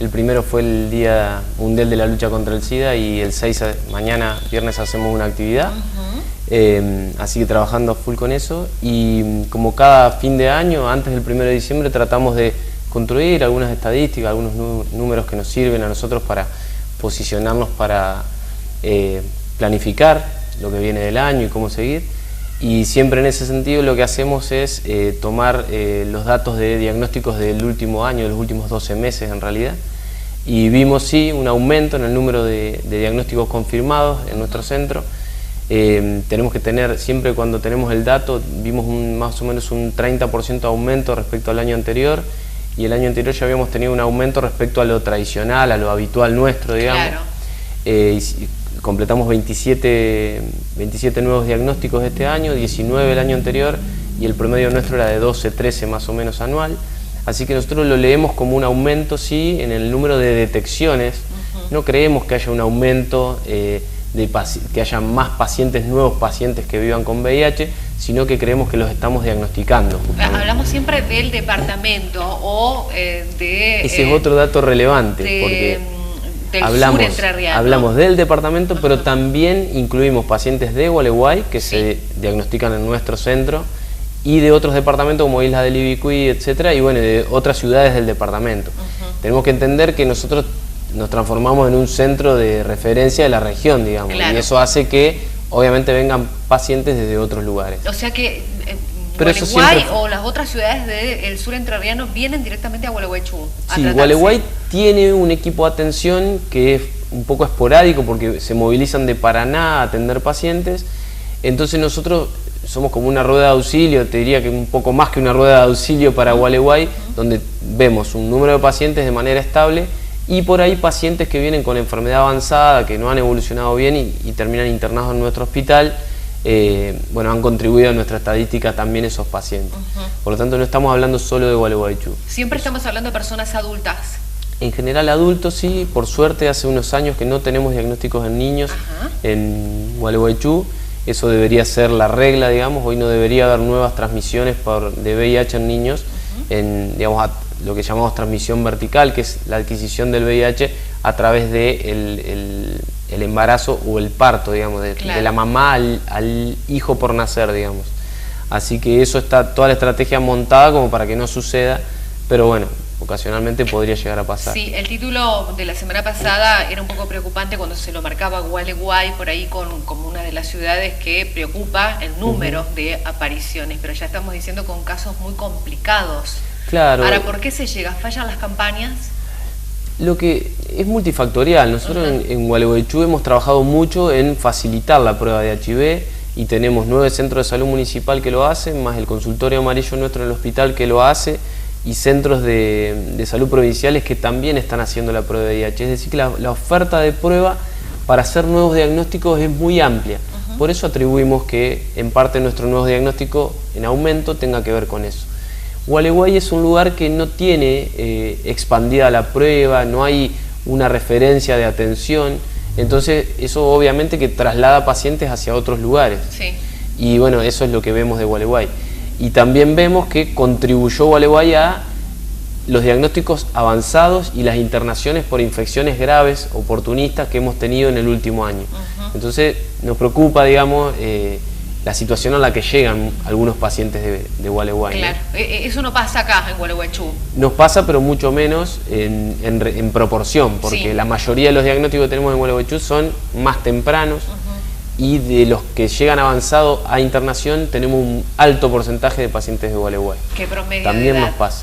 El primero fue el Día Mundial de la Lucha contra el SIDA y el 6 mañana, viernes, hacemos una actividad. Así que trabajando a full con eso, y como cada fin de año, antes del 1 de diciembre, tratamos de construir algunas estadísticas, algunos números que nos sirven a nosotros para posicionarnos, para planificar lo que viene del año y cómo seguir. Y siempre en ese sentido lo que hacemos es tomar los datos de diagnósticos del último año, de los últimos 12 meses en realidad, y vimos sí un aumento en el número de diagnósticos confirmados en nuestro centro. Tenemos que tener, siempre cuando tenemos el dato, vimos más o menos un 30% de aumento respecto al año anterior, y el año anterior ya habíamos tenido un aumento respecto a lo tradicional, a lo habitual nuestro, digamos. Claro. Completamos 27 nuevos diagnósticos este año, 19 el año anterior, y el promedio nuestro era de 12, 13 más o menos anual. Así que nosotros lo leemos como un aumento, sí, en el número de detecciones. No creemos que haya un aumento, que haya más pacientes, nuevos pacientes que vivan con VIH, sino que creemos que los estamos diagnosticando. Hablamos siempre del departamento o Ese es otro dato relevante, porque hablamos del departamento, pero también incluimos pacientes de Gualeguay que se diagnostican en nuestro centro, y de otros departamentos como Isla del Ibicuí, etcétera, y bueno, de otras ciudades del departamento. Tenemos que entender que nosotros nos transformamos en un centro de referencia de la región, digamos, y eso hace que obviamente vengan pacientes desde otros lugares. O sea que Gualeguay o las otras ciudades del sur entrerriano vienen directamente a Gualeguaychú. Sí, Gualeguay tiene un equipo de atención que es un poco esporádico porque se movilizan de Paraná a atender pacientes. Entonces nosotros somos como una rueda de auxilio, te diría que un poco más que una rueda de auxilio para Gualeguay, donde vemos un número de pacientes de manera estable, y por ahí pacientes que vienen con enfermedad avanzada, que no han evolucionado bien y terminan internados en nuestro hospital. Bueno, han contribuido a nuestra estadística también esos pacientes. Por lo tanto, no estamos hablando solo de Gualeguaychú. Siempre estamos hablando de personas adultas. En general adultos, sí. Por suerte, hace unos años que no tenemos diagnósticos en niños en Gualeguaychú. Eso debería ser la regla, digamos. Hoy no debería haber nuevas transmisiones de VIH en niños, digamos, lo que llamamos transmisión vertical, que es la adquisición del VIH a través de el embarazo o el parto, digamos, de la mamá al hijo por nacer, digamos. Así que eso está toda la estrategia montada como para que no suceda, pero bueno, ocasionalmente podría llegar a pasar. Sí, el título de la semana pasada era un poco preocupante cuando se lo marcaba Gualeguay por ahí como una de las ciudades que preocupa el número de apariciones, pero ya estamos diciendo con casos muy complicados. Claro. Ahora, ¿por qué se llega? ¿Fallan las campañas? Lo que es multifactorial. Nosotros en Gualeguaychú hemos trabajado mucho en facilitar la prueba de HIV, y tenemos 9 centros de salud municipal que lo hacen, más el consultorio amarillo nuestro en el hospital que lo hace, y centros de salud provinciales que también están haciendo la prueba de VIH. Es decir, que la oferta de prueba para hacer nuevos diagnósticos es muy amplia. Por eso atribuimos que en parte nuestro nuevo diagnóstico en aumento tenga que ver con eso. Gualeguay es un lugar que no tiene expandida la prueba, no hay una referencia de atención, entonces eso obviamente que traslada pacientes hacia otros lugares. Sí. Y bueno, eso es lo que vemos de Gualeguay. Y también vemos que contribuyó Gualeguay a los diagnósticos avanzados y las internaciones por infecciones graves oportunistas que hemos tenido en el último año. Entonces nos preocupa, digamos, la situación a la que llegan algunos pacientes de Gualeguay. Claro, ¿no? Eso no pasa acá en Gualeguaychú. Nos pasa, pero mucho menos en proporción, porque la mayoría de los diagnósticos que tenemos en Gualeguaychú son más tempranos, y de los que llegan avanzados a internación tenemos un alto porcentaje de pacientes de Gualeguay. ¿Qué promedio también de edad? Nos pasa.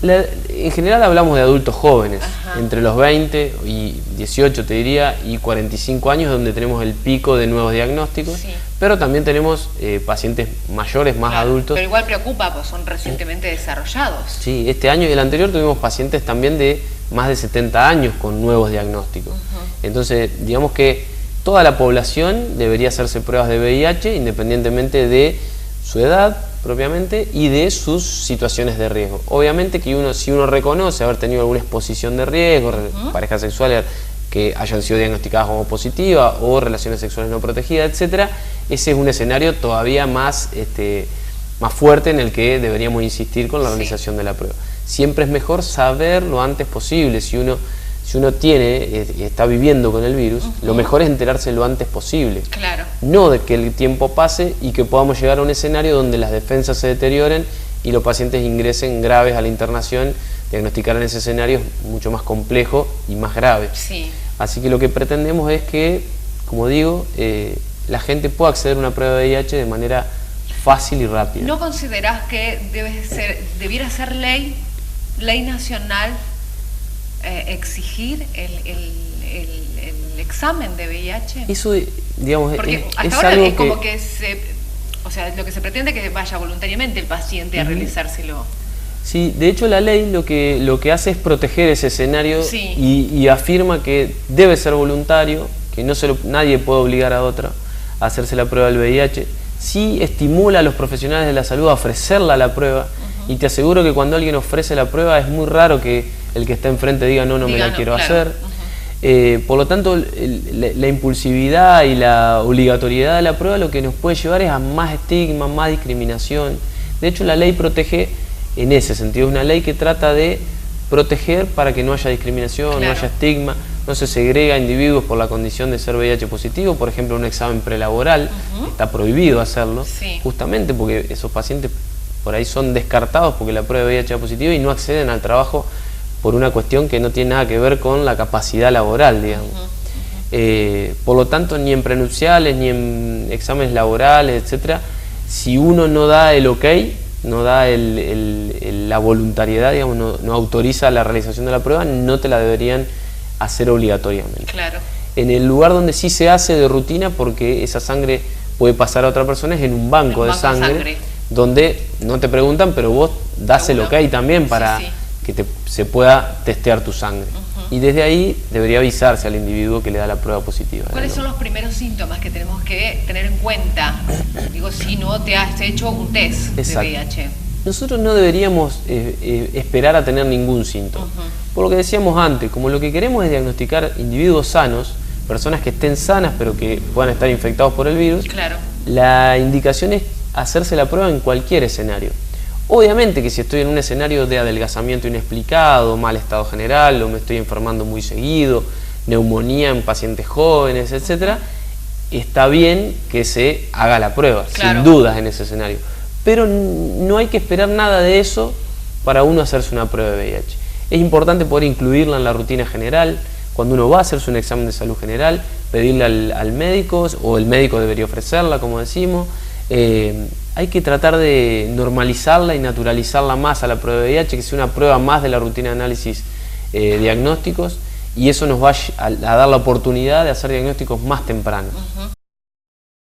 En general hablamos de adultos jóvenes, entre los 20 y 18 te diría, y 45 años, donde tenemos el pico de nuevos diagnósticos, pero también tenemos pacientes mayores, más adultos. Pero igual preocupa, pues son recientemente desarrollados. Sí, este año y el anterior tuvimos pacientes también de más de 70 años con nuevos diagnósticos. Entonces, digamos que toda la población debería hacerse pruebas de VIH, independientemente de su edad propiamente y de sus situaciones de riesgo. Obviamente que si uno reconoce haber tenido alguna exposición de riesgo, parejas sexuales que hayan sido diagnosticadas como positivas o relaciones sexuales no protegidas, etcétera, ese es un escenario todavía más fuerte en el que deberíamos insistir con la realización de la prueba. siempre es mejor saber lo antes posible. Si uno está viviendo con el virus, lo mejor es enterarse lo antes posible. Claro. No de que el tiempo pase y que podamos llegar a un escenario donde las defensas se deterioren y los pacientes ingresen graves a la internación. Diagnosticar en ese escenario es mucho más complejo y más grave. Sí. Así que lo que pretendemos es que, como digo, la gente pueda acceder a una prueba de VIH de manera fácil y rápida. ¿No considerás que debiera ser ley nacional exigir el examen de VIH? Eso, digamos, porque hasta es ahora algo es como que o sea, lo que se pretende es que vaya voluntariamente el paciente a realizárselo. Sí, de hecho la ley lo que hace es proteger ese escenario. Sí. y afirma que debe ser voluntario, que nadie puede obligar a otro a hacerse la prueba del VIH. Sí estimula a los profesionales de la salud a ofrecerla la prueba, y te aseguro que cuando alguien ofrece la prueba es muy raro que el que está enfrente diga no me la quiero hacer. Por lo tanto, la impulsividad y la obligatoriedad de la prueba lo que nos puede llevar es a más estigma, más discriminación. De hecho, la ley protege en ese sentido, es una ley que trata de proteger para que no haya discriminación, no haya estigma, no se segrega a individuos por la condición de ser VIH positivo. Por ejemplo, un examen prelaboral, está prohibido hacerlo, justamente porque esos pacientes por ahí son descartados porque la prueba de VIH es positiva y no acceden al trabajo por una cuestión que no tiene nada que ver con la capacidad laboral, digamos. Por lo tanto, ni en prenupciales, ni en exámenes laborales, etcétera, si uno no da el ok, no da la voluntariedad, digamos, no autoriza la realización de la prueba, no te la deberían hacer obligatoriamente. Claro. En el lugar donde sí se hace de rutina, porque esa sangre puede pasar a otra persona, es en un banco de sangre, donde no te preguntan, pero vos das el ok también para que se pueda testear tu sangre. Y desde ahí debería avisarse al individuo que le da la prueba positiva. ¿Cuáles son los primeros síntomas que tenemos que tener en cuenta? Digo, si no te has hecho un test de VIH. Nosotros no deberíamos esperar a tener ningún síntoma. Por lo que decíamos antes, como lo que queremos es diagnosticar individuos sanos, personas que estén sanas pero que puedan estar infectados por el virus, la indicación es hacerse la prueba en cualquier escenario. Obviamente que si estoy en un escenario de adelgazamiento inexplicado, mal estado general, o me estoy enfermando muy seguido, neumonía en pacientes jóvenes, etcétera, está bien que se haga la prueba, sin dudas en ese escenario. Pero no hay que esperar nada de eso para uno hacerse una prueba de VIH. Es importante poder incluirla en la rutina general. Cuando uno va a hacerse un examen de salud general, pedirle al médico, o el médico debería ofrecerla, como decimos. Hay que tratar de normalizarla y naturalizarla más a la prueba de VIH, que sea una prueba más de la rutina de análisis diagnósticos, y eso nos va a dar la oportunidad de hacer diagnósticos más tempranos.